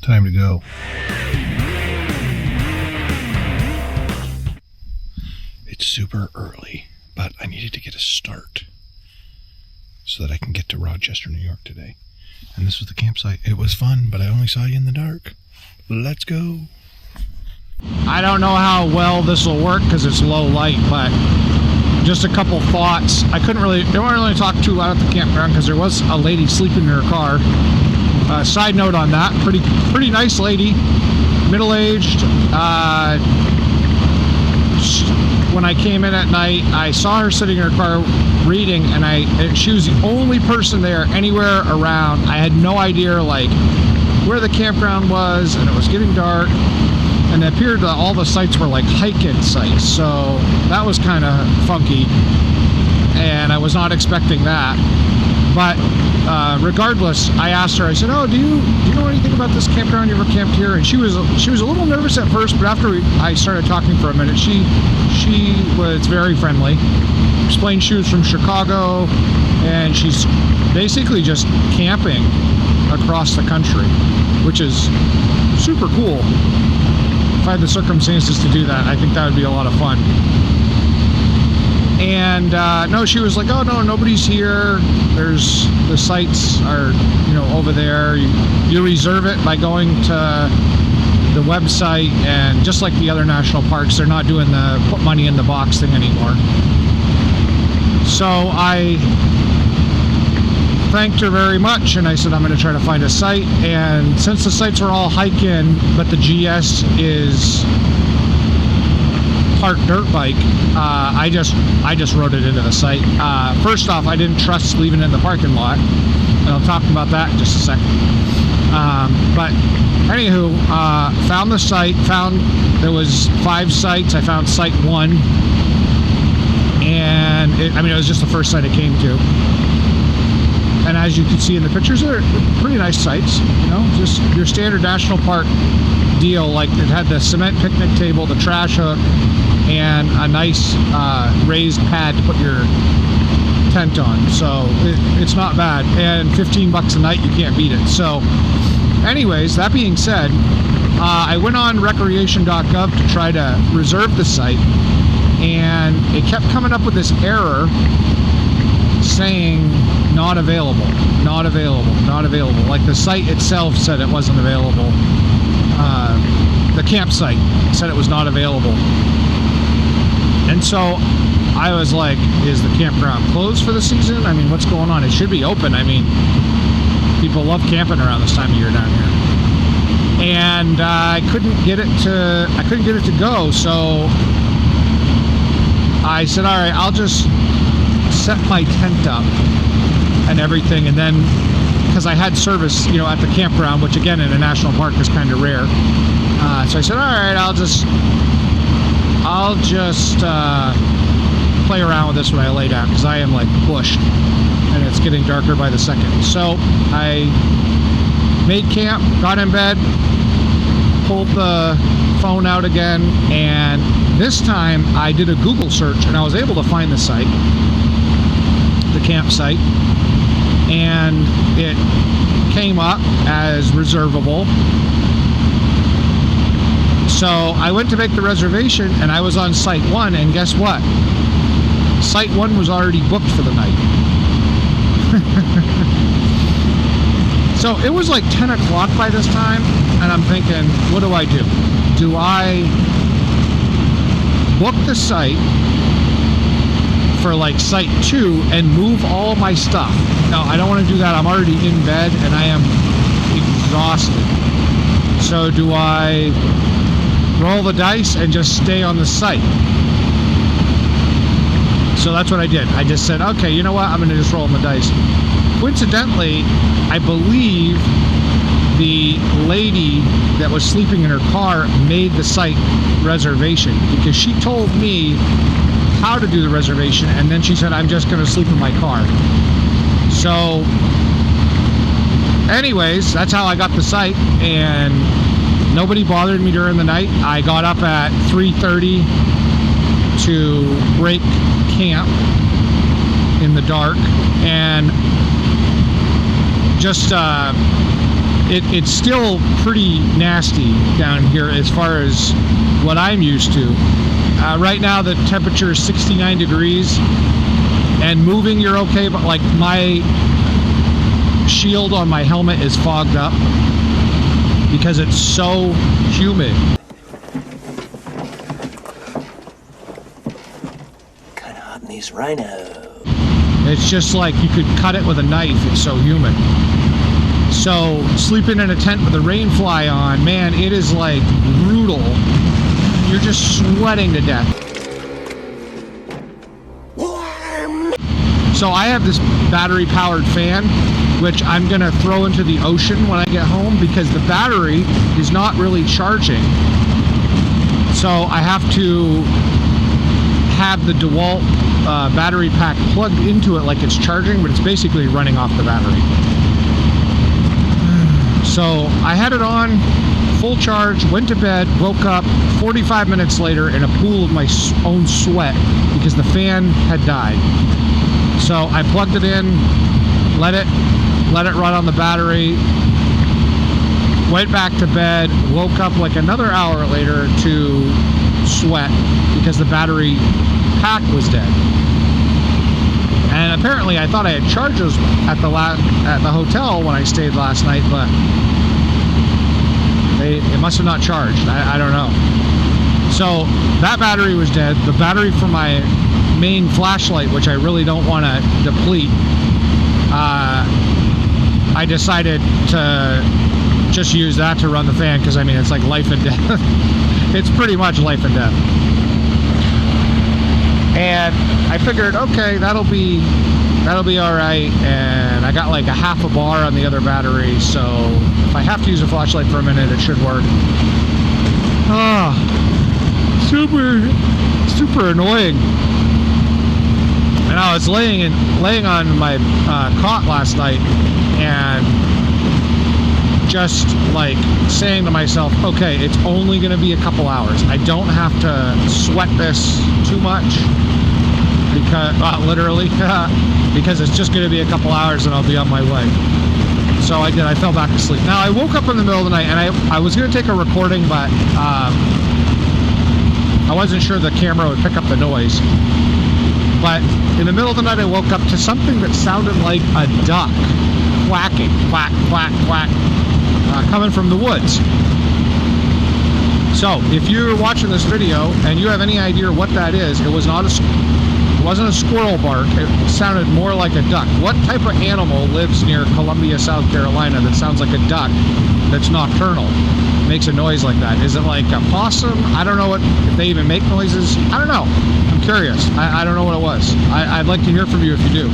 Time to go. It's super early, but I needed to get a start so that I can get to Rochester, New York today. And this was the campsite. It was fun, but I only saw you in the dark. Let's go. I don't know how well this will work because it's low light, but just a couple thoughts. Don't really talk too loud at the campground because there was a lady sleeping in her car. Side note on that, pretty nice lady, middle-aged. When I came in at night, I saw her sitting in her car reading, and she was the only person there anywhere around. I had no idea like where the campground was, and it was getting dark, and it appeared that all the sites were like hike-in sites, so that was kind of funky, and I was not expecting that. But regardless, I asked her, I said, oh, do you know anything about this campground? You ever camped here? And she was a little nervous at first, but after I started talking for a minute, she was very friendly. Explained she was from Chicago, and she's basically just camping across the country, which is super cool. If I had the circumstances to do that, I think that would be a lot of fun. And no, she was like, oh no, nobody's here. The sites are, over there. You reserve it by going to the website, and just like the other national parks, they're not doing the put money in the box thing anymore. So I thanked her very much, and I said I'm going to try to find a site. And since the sites are all hike-in, but the GS is park dirt bike, I just wrote it into the site. First off, I didn't trust leaving it in the parking lot, and I'll talk about that in just a second. But anywho, found the site. There was 5 sites. I found site 1, and it was just the first site I came to. And as you can see in the pictures, they're pretty nice sites. Just your standard national park deal. Like it had the cement picnic table, the trash hook, and a nice raised pad to put your tent on. So it's not bad, and $15 a night, you can't beat it. So anyways, that being said, I went on recreation.gov to try to reserve the site, and it kept coming up with this error saying not available, not available, not available. Like the site itself said it wasn't available. The campsite said it was not available. And so I was like, is the campground closed for the season? I mean, what's going on? It should be open. I mean, people love camping around this time of year down here. And I couldn't get it to go. So I said, all right, I'll just set my tent up and everything. And then, because I had service, at the campground, which again in a national park is kind of rare. So I said, all right, I'll just play around with this when I lay down, because I am like bushed and it's getting darker by the second. So I made camp, got in bed, pulled the phone out again, and this time I did a Google search and I was able to find the site, the campsite, and it came up as reservable. So I went to make the reservation, and I was on site 1, and guess what? Site 1 was already booked for the night. So it was like 10 o'clock by this time, and I'm thinking, what do I do? Do I book the site for like site 2 and move all my stuff? No, I don't want to do that. I'm already in bed, and I am exhausted. So do I roll the dice and just stay on the site? So that's what I did. I just said, okay, you know what? I'm going to just roll the dice. Coincidentally, I believe the lady that was sleeping in her car made the site reservation, because she told me how to do the reservation, and then she said, I'm just going to sleep in my car. So anyways, that's how I got the site, and nobody bothered me during the night. I got up at 3:30 to break camp in the dark, and just it's still pretty nasty down here as far as what I'm used to. Right now the temperature is 69 degrees, and moving you're okay, but like my shield on my helmet is fogged up because it's so humid. Kind of hot in these rhinos. It's just like you could cut it with a knife, it's so humid. So sleeping in a tent with a rain fly on, man, it is like brutal. You're just sweating to death. So I have this battery powered fan, which I'm gonna throw into the ocean when I get home because the battery is not really charging. So I have to have the DeWalt battery pack plugged into it like it's charging, but it's basically running off the battery. So I had it on full charge, went to bed, woke up 45 minutes later in a pool of my own sweat because the fan had died. So I plugged it in, let it run on the battery, went back to bed, woke up like another hour later to sweat because the battery pack was dead. And apparently I thought I had chargers at the hotel when I stayed last night, but it must have not charged. I don't know. So that battery was dead. The battery for my main flashlight, which I really don't want to deplete, I decided to just use that to run the fan because I mean it's like life and death. It's pretty much life and death. And I figured, okay, that'll be all right. And I got like a half a bar on the other battery, so if I have to use a flashlight for a minute, it should work. Oh, super annoying. And I was laying on my cot last night and just like saying to myself, okay, it's only going to be a couple hours. I don't have to sweat this too much because literally because it's just going to be a couple hours and I'll be on my way. So I did. I fell back asleep. Now I woke up in the middle of the night and I was going to take a recording, but I wasn't sure the camera would pick up the noise. But in the middle of the night I woke up to something that sounded like a duck quacking, quack, quack, quack, coming from the woods. So if you're watching this video and you have any idea what that is, it wasn't a squirrel bark. It sounded more like a duck. What type of animal lives near Columbia, South Carolina that sounds like a duck that's nocturnal? Makes a noise like that. Is it like a possum? I don't know if they even make noises. I don't know. I'm curious. I don't know what it was. I'd like to hear from you if you do.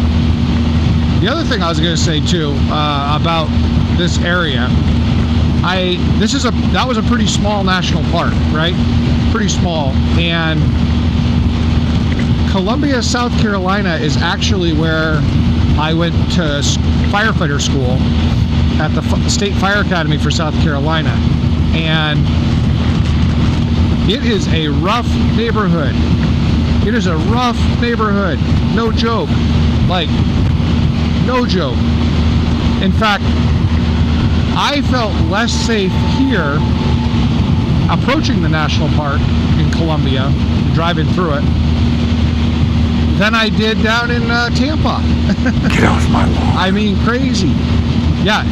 The other thing I was going to say too about this area, that was a pretty small national park, right? Pretty small. And Columbia, South Carolina is actually where I went to firefighter school at the State Fire Academy for South Carolina. And it is a rough neighborhood. It is a rough neighborhood. No joke. Like, no joke. In fact, I felt less safe here approaching the national park in Columbia, driving through it, than I did down in Tampa. Get off my lawn. I mean, crazy. Yeah,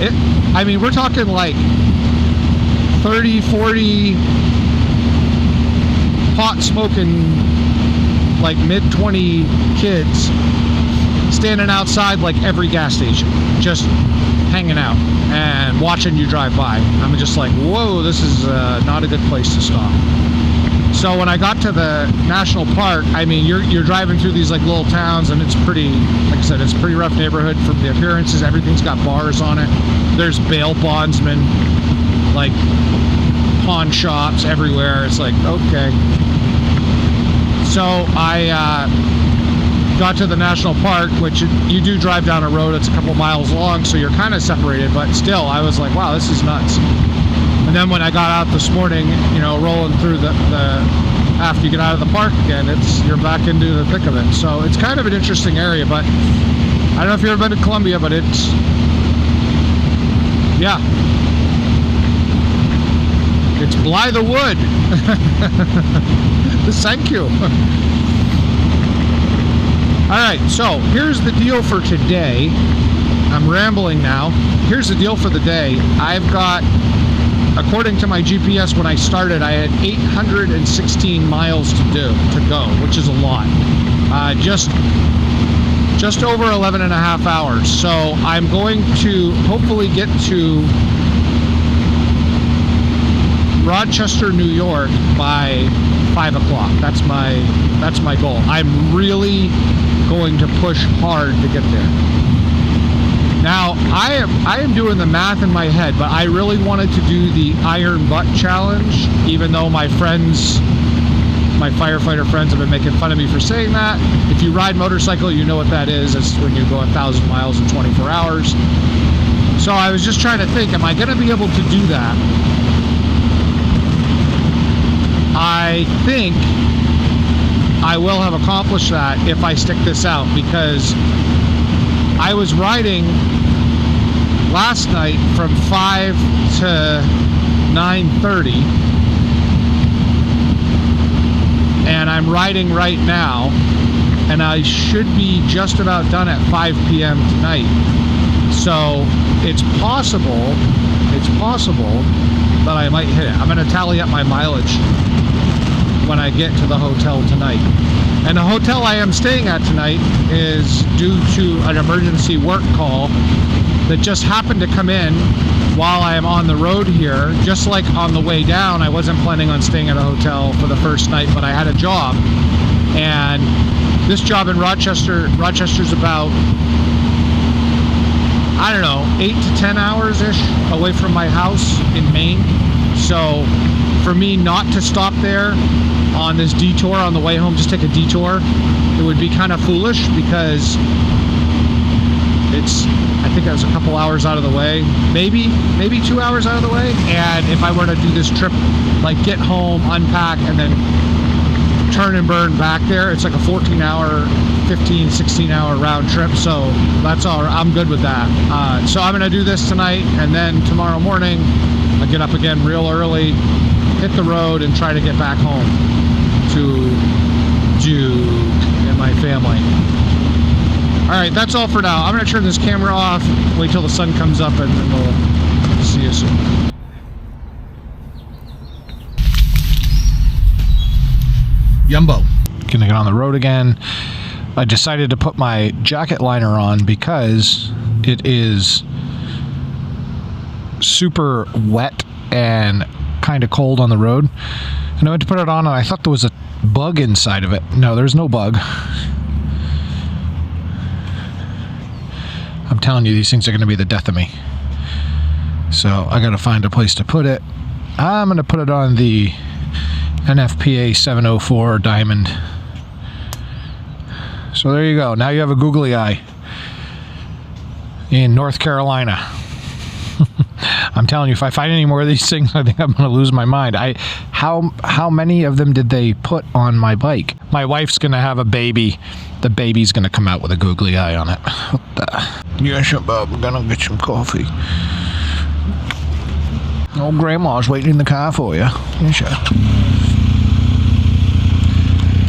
I mean, we're talking like 30, 40 pot smoking, like mid-20 kids standing outside like every gas station, just hanging out and watching you drive by. I'm just like, whoa, this is not a good place to stop. So when I got to the national park, I mean, you're driving through these like little towns, and it's pretty, like I said, it's a pretty rough neighborhood from the appearances. Everything's got bars on it. There's bail bondsmen, like pawn shops everywhere. It's like, okay. So I got to the national park, which you do drive down a road. It's a couple miles long, so you're kind of separated, but still, I was like, wow, this is nuts. And then when I got out this morning, you know, rolling through the after you get out of the park again, you're back into the thick of it. So it's kind of an interesting area, but I don't know if you've ever been to Columbia, but it's, yeah, Lie the wood. Thank you. Alright, so here's the deal for today. I'm rambling now. Here's the deal for the day. I've got, according to my GPS when I started, I had 816 miles to go, which is a lot. Just over 11 and a half hours. So I'm going to hopefully get to Rochester, New York by 5 o'clock. That's my goal. I'm really going to push hard to get there. Now, I am doing the math in my head, but I really wanted to do the Iron Butt Challenge, even though my firefighter friends have been making fun of me for saying that. If you ride motorcycle, you know what that is. It's when you go 1,000 miles in 24 hours. So I was just trying to think, am I going to be able to do that? I think I will have accomplished that if I stick this out, because I was riding last night from 5 to 9:30, and I'm riding right now, and I should be just about done at 5 p.m. tonight. So it's possible that I might hit it. I'm going to tally up my mileage when I get to the hotel tonight. And the hotel I am staying at tonight is due to an emergency work call that just happened to come in while I am on the road here. Just like on the way down, I wasn't planning on staying at a hotel for the first night, but I had a job. And this job in Rochester's about, I don't know, 8 to 10 hours-ish away from my house in Maine. So for me not to stop there on this detour on the way home, just take a detour, it would be kind of foolish, because I think I was a couple hours out of the way, maybe 2 hours out of the way. And if I were to do this trip, like get home, unpack, and then turn and burn back there, it's like a 14-hour, 15, 16-hour round trip. So that's all. I'm good with that. So I'm gonna do this tonight, and then tomorrow morning I'll get up again real early, hit the road, and try to get back home to Duke and my family. Alright, that's all for now. I'm going to turn this camera off, wait till the sun comes up, and then we'll see you soon. Yumbo. Gonna get on the road again. I decided to put my jacket liner on because it is super wet and kind of cold on the road. And I went to put it on, and I thought there was a bug inside of it. No, there's no bug. I'm telling you, these things are going to be the death of me. So I got to find a place to put it. I'm going to put it on the NFPA 704 Diamond. So there you go. Now you have a googly eye in North Carolina. I'm telling you, if I find any more of these things, I think I'm going to lose my mind. How many of them did they put on my bike? My wife's going to have a baby. The baby's going to come out with a googly eye on it. What the? Yes, Bob, I'm going to get some coffee. Old Grandma's waiting in the car for you. Yes, sir.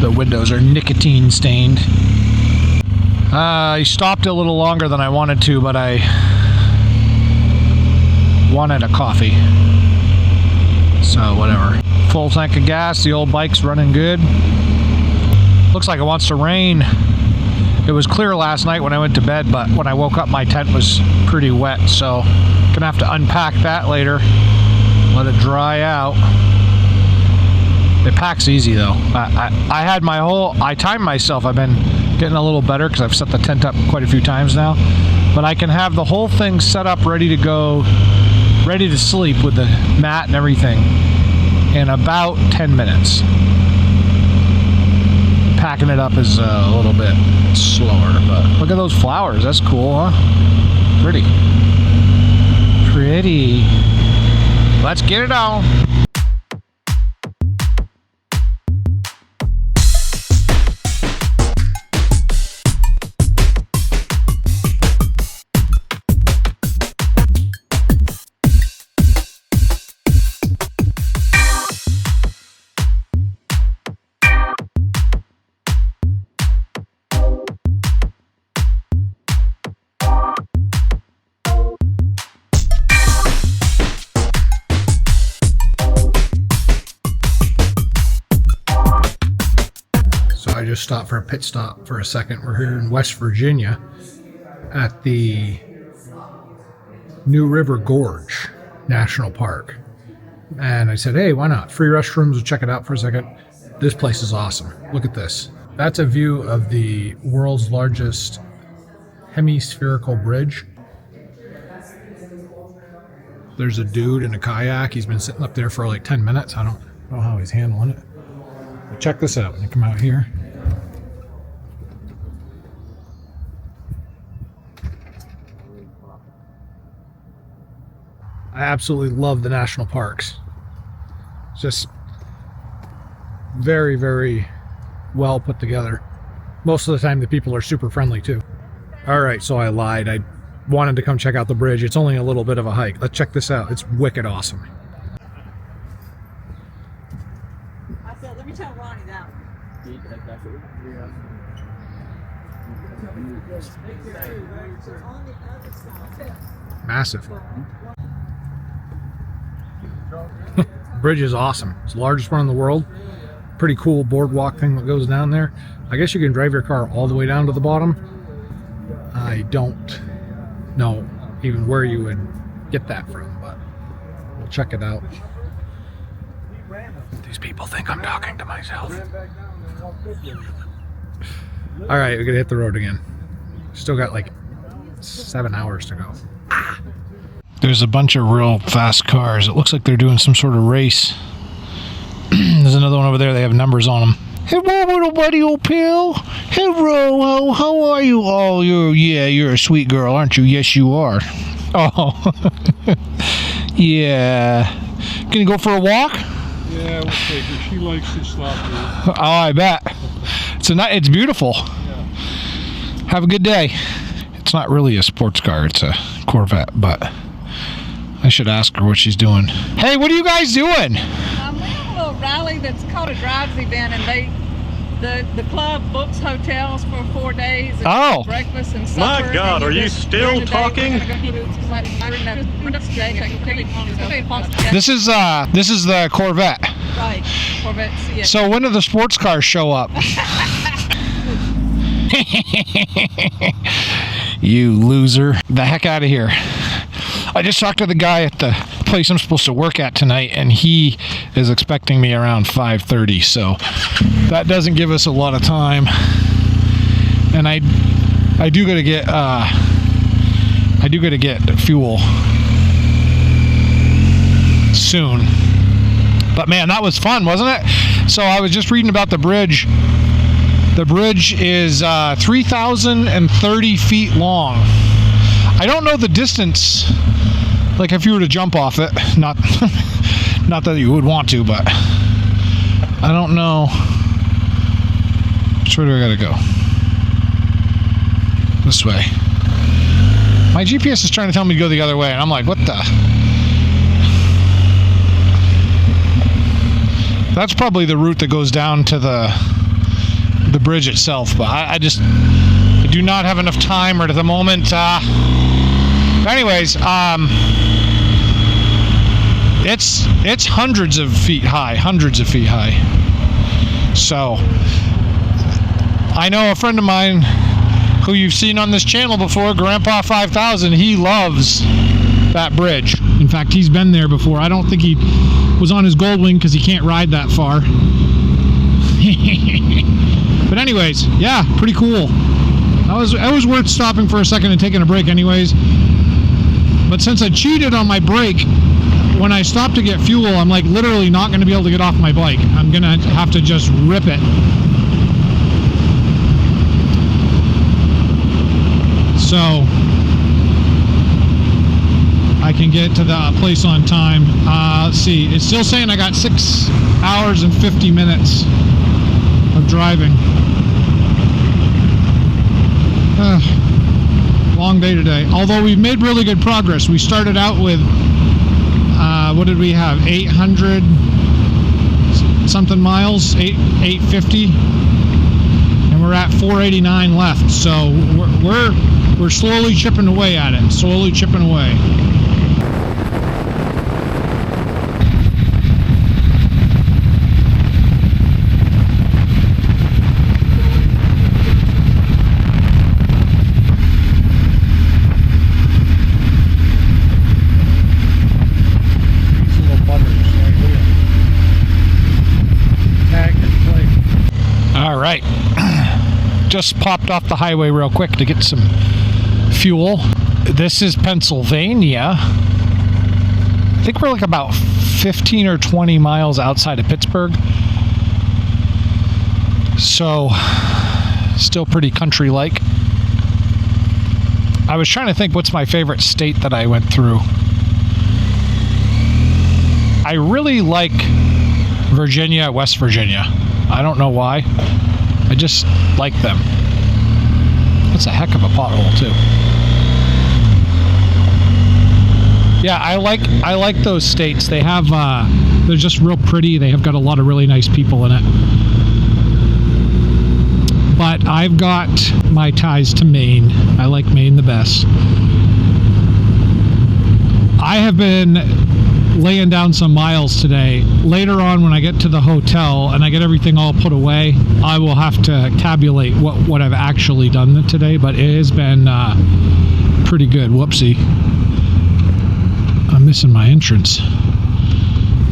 The windows are nicotine stained. I stopped a little longer than I wanted to, but I wanted a coffee. So whatever. Full tank of gas. The old bike's running good. Looks like it wants to rain. It was clear last night when I went to bed, but when I woke up my tent was pretty wet, so gonna have to unpack that later. Let it dry out. It packs easy though. I timed myself. I've been getting a little better because I've set the tent up quite a few times now. But I can have the whole thing set up, ready to go, ready to sleep with the mat and everything in about 10 minutes. Packing it up is a little bit slower, but look at those flowers. That's cool, huh? Pretty. Pretty. Let's get it on. just stopped for a pit stop for a second. We're here in West Virginia at the new River Gorge National Park. And I said, hey, why not? Free restrooms, we'll check it out for a second. This place is awesome. Look at this. That's a view of the world's largest hemispherical bridge. There's a dude in a kayak. He's been sitting up there for like 10 minutes. I don't know how he's handling it. But check this out when you come out here. I absolutely love the national parks. It's just very, very well put together. Most of the time the people are super friendly too. All right, so I lied. I wanted to come check out the bridge. It's only a little bit of a hike. Let's check this out. It's wicked awesome. I said, let me tell Ronnie that one. Massive. Bridge is awesome. It's the largest one in the world. Pretty cool boardwalk thing that goes down there. I guess you can drive your car all the way down to the bottom. I don't know even where you would get that from, but we'll check it out. These people think I'm talking to myself. All right, we're gonna hit the road again. Still got like 7 hours to go. There's a bunch of real fast cars. It looks like they're doing some sort of race. There's another one over there. They have numbers on them. Hello, little buddy, old pal. Hello, how are you? Oh, you're a sweet girl, aren't you? Yes, you are. Oh, yeah. Gonna go for a walk? Yeah, we'll take her. She likes to stop here. Oh, I bet. It's beautiful. Yeah. Have a good day. It's not really a sports car. It's a Corvette, but I should ask her what she's doing. Hey, what are you guys doing? We have a little rally that's called a drives event, and the club books hotels for 4 days. And Oh. breakfast and supper. My God, are you still talking? This is the Corvette. Right, Corvettes, yeah. So when do the sports cars show up? You loser. The heck out of here. I just talked to the guy at the place I'm supposed to work at tonight, and he is expecting me around 5:30, so that doesn't give us a lot of time. And I do gotta get fuel soon. But man, that was fun, wasn't it? So I was just reading about the bridge. The bridge is 3,030 feet long. I don't know the distance, like if you were to jump off it, not that you would want to, but I don't know. Which way do I gotta go? This way. My GPS is trying to tell me to go the other way, and I'm like, what the? That's probably the route that goes down to the bridge itself, but I do not have enough time right at the moment. Anyways, it's hundreds of feet high. So I know a friend of mine who you've seen on this channel before, Grandpa 5000. He loves that bridge. In fact, he's been there before. I don't think he was on his Goldwing because he can't ride that far. But anyways, yeah, pretty cool. It was worth stopping for a second and taking a break anyways. But since I cheated on my brake, when I stopped to get fuel, I'm like literally not going to be able to get off my bike. I'm going to have to just rip it. So I can get to the place on time. Let's see, it's still saying I got 6 hours and 50 minutes of driving. Long day today, although we've made really good progress. We started out with what did we have, 800 something miles, 850, and we're at 489 left, so we're slowly chipping away at it, slowly chipping away. right. Just popped off the highway real quick to get some fuel. This is Pennsylvania. I think we're like about 15 or 20 miles outside of Pittsburgh. So, still pretty country-like. I was trying to think what's my favorite state that I went through. I really like Virginia, West Virginia. I don't know why. I just like them. That's a heck of a pothole too. Yeah, I like those states. They have they're just real pretty. They have got a lot of really nice people in it. But I've got my ties to Maine. I like Maine the best. I have been laying down some miles today. Later on, when I get to the hotel and I get everything all put away, I will have to tabulate what I've actually done today, but it has been pretty good. Whoopsie. I'm missing my entrance.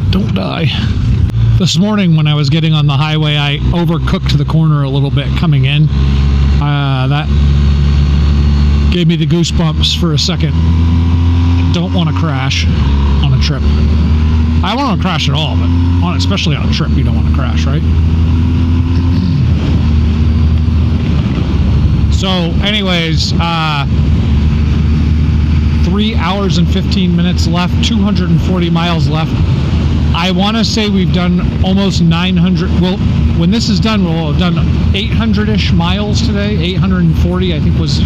Don't die. This morning when I was getting on the highway, I overcooked the corner a little bit coming in. That gave me the goosebumps for a second. Don't want to crash on a trip. I don't want to crash at all, but especially on a trip, you don't want to crash, right? So, anyways, 3 hours and 15 minutes left, 240 miles left. I want to say we've done almost 900. Well, when this is done, we'll have done 800-ish miles today. 840, I think, was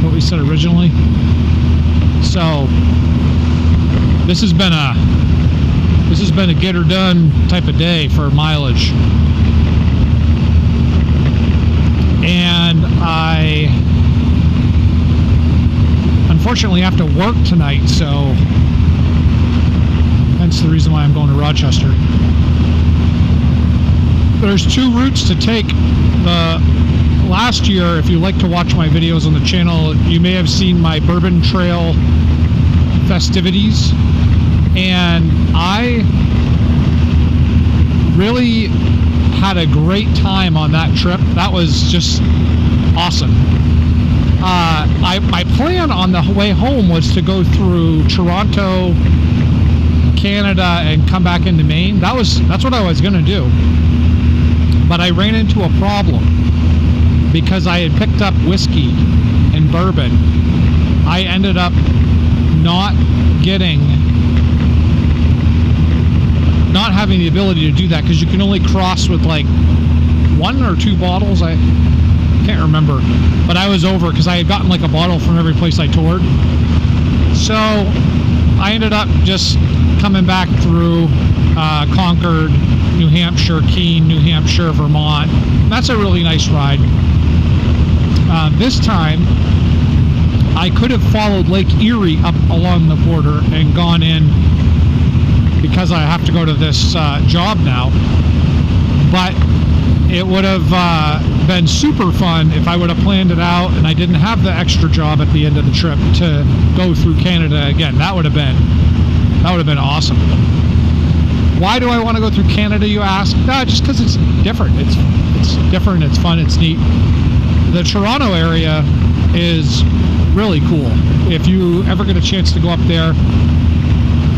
what we said originally. So this has been a get her done type of day for mileage. And I unfortunately have to work tonight, so hence the reason why I'm going to Rochester. There's two routes to take. Last year, if you like to watch my videos on the channel, you may have seen my Bourbon Trail festivities, and I really had a great time on that trip. That was just awesome. My plan on the way home was to go through Toronto, Canada, and come back into Maine. That's what I was going to do. But I ran into a problem because I had picked up whiskey and bourbon. I ended up not having the ability to do that because you can only cross with like 1 or 2 bottles. I can't remember, but I was over because I had gotten like a bottle from every place I toured. So I ended up just coming back through Concord, New Hampshire, Keene, New Hampshire, Vermont. That's a really nice ride. This time, I could have followed Lake Erie up along the border and gone in because I have to go to this job now. But it would have been super fun if I would have planned it out and I didn't have the extra job at the end of the trip to go through Canada again. That would have been awesome. Why do I want to go through Canada, you ask? Just because it's different. It's different, it's fun, it's neat. The Toronto area is really cool. If you ever get a chance to go up there,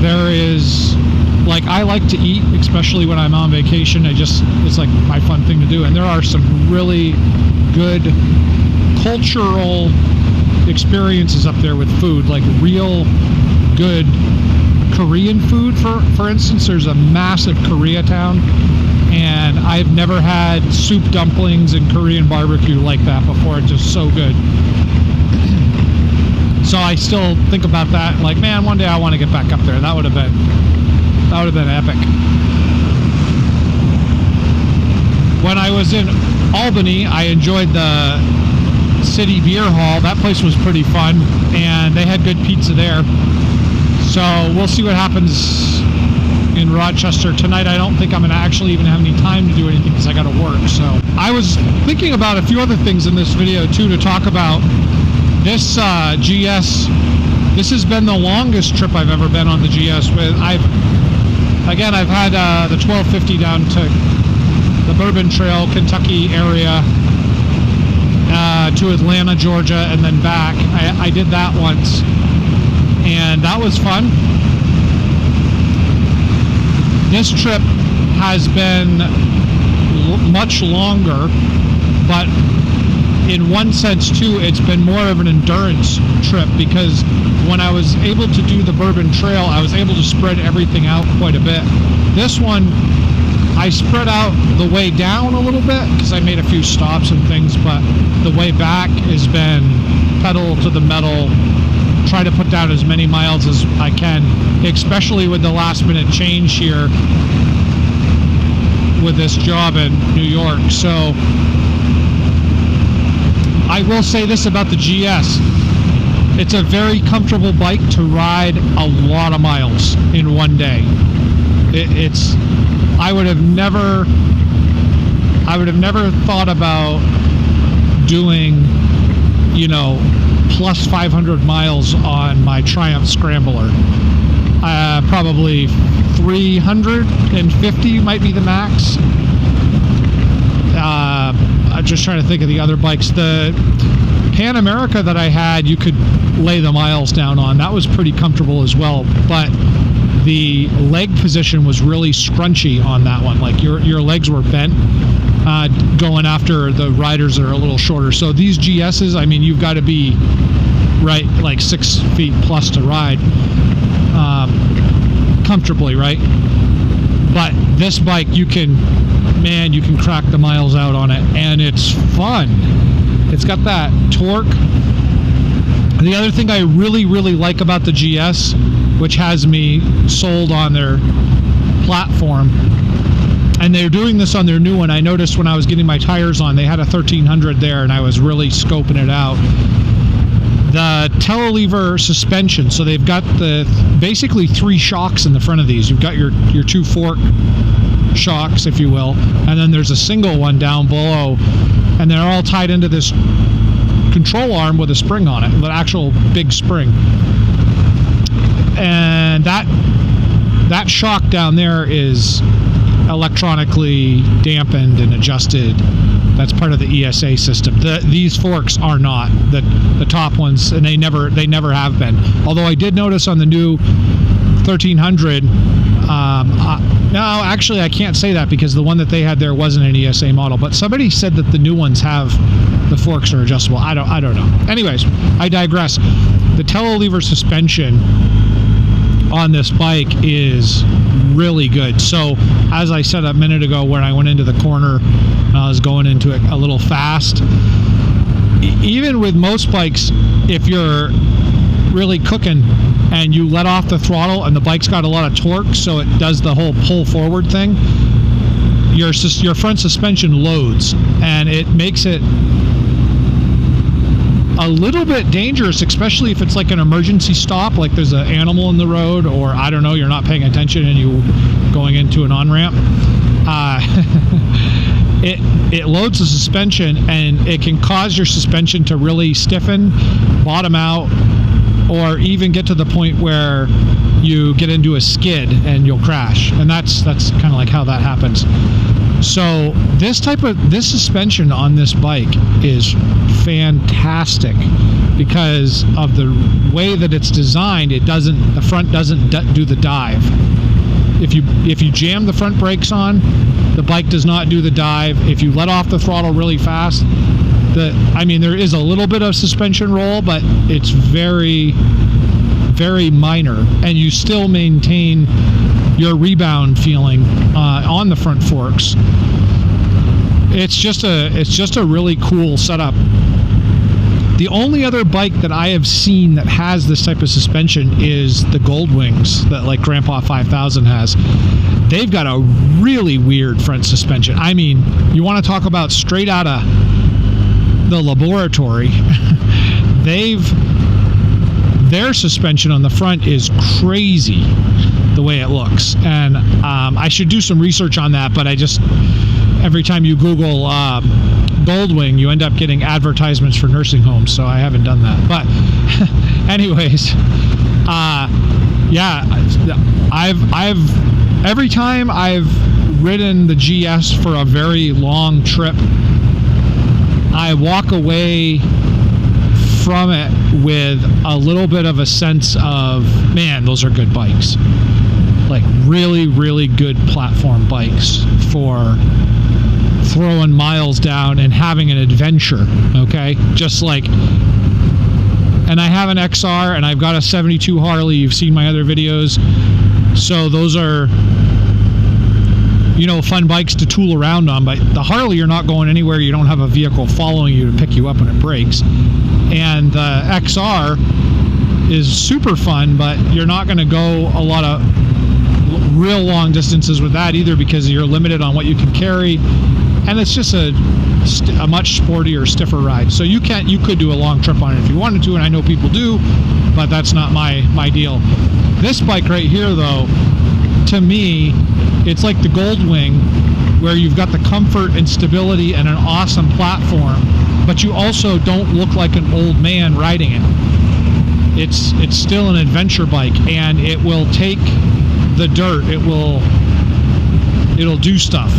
there is, like, I like to eat, especially when I'm on vacation. It's like my fun thing to do. And there are some really good cultural experiences up there with food, like real good Korean food. For instance, there's a massive Koreatown, and I've never had soup dumplings and Korean barbecue like that before. It's just so good. So I still think about that, like, man, one day I want to get back up there. That would have been epic. When I was in Albany, I enjoyed the City Beer Hall. That place was pretty fun, and they had good pizza there. So we'll see what happens in Rochester tonight. I don't think I'm going to actually even have any time to do anything because I got to work. So I was thinking about a few other things in this video too to talk about. This GS, this has been the longest trip I've ever been on the GS with. I've had the 1250 down to the Bourbon Trail, Kentucky area, to Atlanta, Georgia, and then back. I did that once, and that was fun. This trip has been much longer, but in one sense too, it's been more of an endurance trip, because when I was able to do the Bourbon Trail, I was able to spread everything out quite a bit. This one, I spread out the way down a little bit because I made a few stops and things, but the way back has been pedal to the metal, try to put down as many miles as I can, especially with the last minute change here with this job in New York. So I will say this about the GS. It's a very comfortable bike to ride a lot of miles in one day. I would have never thought about doing, you know, plus 500 miles on my Triumph Scrambler. Probably 350 might be the max. I'm just trying to think of the other bikes. The Pan America that I had, you could lay the miles down on. That was pretty comfortable as well, but the leg position was really scrunchy on that one. Like your legs were bent going after the riders that are a little shorter. So these GSs, I mean, you've got to be right like 6 feet plus to ride comfortably, right? But this bike, you can crack the miles out on it, and it's fun. It's got that torque. The other thing I really like about the GS, which has me sold on their platform, and they're doing this on their new one. I noticed when I was getting my tires on, they had a 1300 there, and I was really scoping it out. The telelever suspension, so they've got basically 3 shocks in the front of these. You've got your 2 fork shocks, if you will, and then there's a single one down below, and they're all tied into this control arm with a spring on it, the actual big spring. And that shock down there is electronically dampened and adjusted. That's part of the ESA system. These forks are not the top ones, and they never have been. Although I did notice on the new 1300, no, actually I can't say that because the one that they had there wasn't an ESA model. But somebody said that the new ones have the forks are adjustable. I don't know. Anyways, I digress. The telelever suspension on this bike is really good. So as I said a minute ago, when I went into the corner, I was going into it a little fast. Even with most bikes, if you're really cooking and you let off the throttle and the bike's got a lot of torque, so it does the whole pull forward thing, your front suspension loads, and it makes it a little bit dangerous, especially if it's like an emergency stop, like there's an animal in the road, or I don't know, you're not paying attention and you going into an on-ramp. It loads the suspension, and it can cause your suspension to really stiffen, bottom out, or even get to the point where you get into a skid and you'll crash. And that's kind of like how that happens. So this suspension on this bike is fantastic because of the way that it's designed. The front doesn't do the dive. If you jam the front brakes on, the bike does not do the dive. If you let off the throttle really fast, there is a little bit of suspension roll, but it's very, very minor, and you still maintain your rebound feeling on the front forks. It's just a really cool setup. The only other bike that I have seen that has this type of suspension is the Gold Wings that like Grandpa 5000 has. They've got a really weird front suspension. I mean, you want to talk about straight out of the laboratory. Their suspension on the front is crazy the way it looks, and I should do some research on that, but every time you Google Goldwing, you end up getting advertisements for nursing homes, so I haven't done that. But anyways, yeah, every time I've ridden the GS for a very long trip, I walk away from it with a little bit of a sense of, man, those are good bikes. Like really, really good platform bikes for throwing miles down and having an adventure, okay? Just like, and I have an XR and I've got a 72 Harley. You've seen my other videos. So those are, you know, fun bikes to tool around on. But the Harley, you're not going anywhere. You don't have a vehicle following you to pick you up when it breaks. And the XR is super fun, but you're not going to go a lot of real long distances with that either, because you're limited on what you can carry. And it's just a much sportier, stiffer ride. So you could do a long trip on it if you wanted to, and I know people do, but that's not my deal. This bike right here, though, to me, it's like the Goldwing, where you've got the comfort and stability and an awesome platform, but you also don't look like an old man riding it. It's still an adventure bike, and it will take the dirt. It'll do stuff.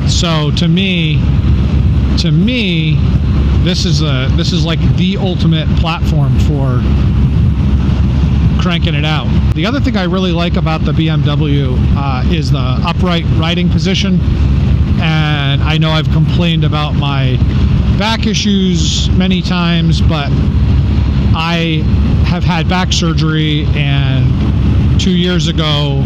So to me, this is like the ultimate platform for cranking it out. The other thing I really like about the BMW is the upright riding position. And I know I've complained about my back issues many times, but I have had back surgery, and 2 years ago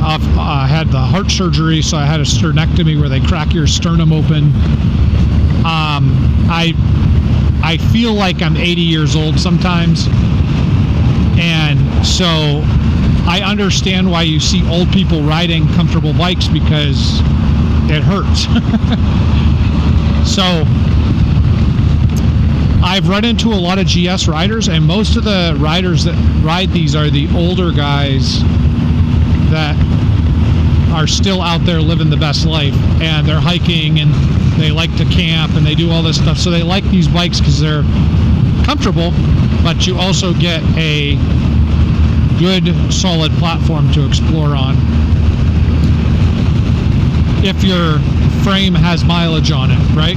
I had the heart surgery, so I had a sternectomy where they crack your sternum open. I feel like I'm 80 years old sometimes, and so I understand why you see old people riding comfortable bikes, because it hurts. So I've run into a lot of GS riders, and most of the riders that ride these are the older guys that are still out there living the best life, and they're hiking and they like to camp and they do all this stuff. So they like these bikes because they're comfortable, but you also get a good solid platform to explore on if your frame has mileage on it, right?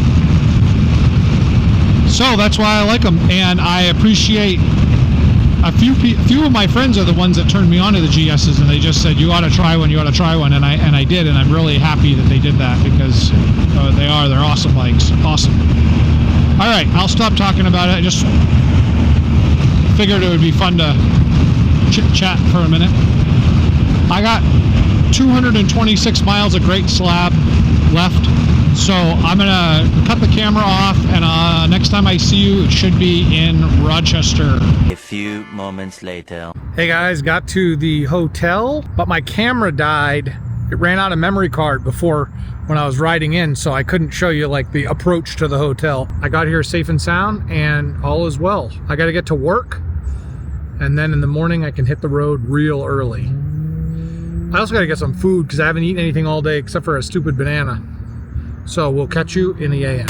So that's why I like them, and I appreciate a few of my friends are the ones that turned me on to the GSs, and they just said, you ought to try one, and I did, and I'm really happy that they did that, because they're awesome bikes. Awesome. All right, I'll stop talking about it. I just figured it would be fun to chit chat for a minute. I got 226 miles of Great Slab left, so I'm gonna cut the camera off, and next time I see you, it should be in Rochester. A few moments later. Hey guys, got to the hotel, but my camera died. It ran out of memory card before when I was riding in, so I couldn't show you like the approach to the hotel. I got here safe and sound, and all is well. I gotta get to work, and then in the morning I can hit the road real early. I also gotta get some food because I haven't eaten anything all day except for a stupid banana. So we'll catch you in the AM.